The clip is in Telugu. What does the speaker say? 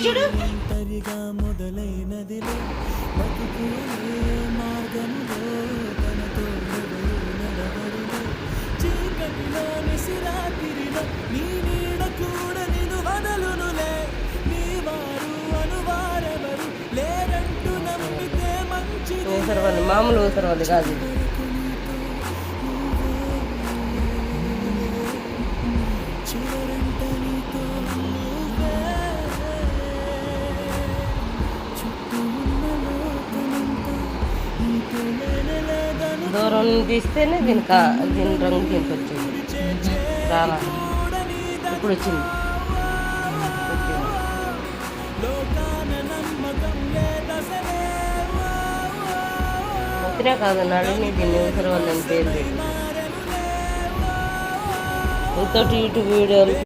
చూడు ఊసరవల్లి మామూలు ఊసరవల్లి కాదు ఇది. దూరం తీస్తేనే దీని రంగు దీనికి వచ్చింది రాలా ఇప్పుడు వచ్చింది వచ్చినా కాదు నడిని దీన్ని ఊసరవల్లి అని పేరు పెట్టి ఇంతటి యూట్యూబ్ వీడియోలు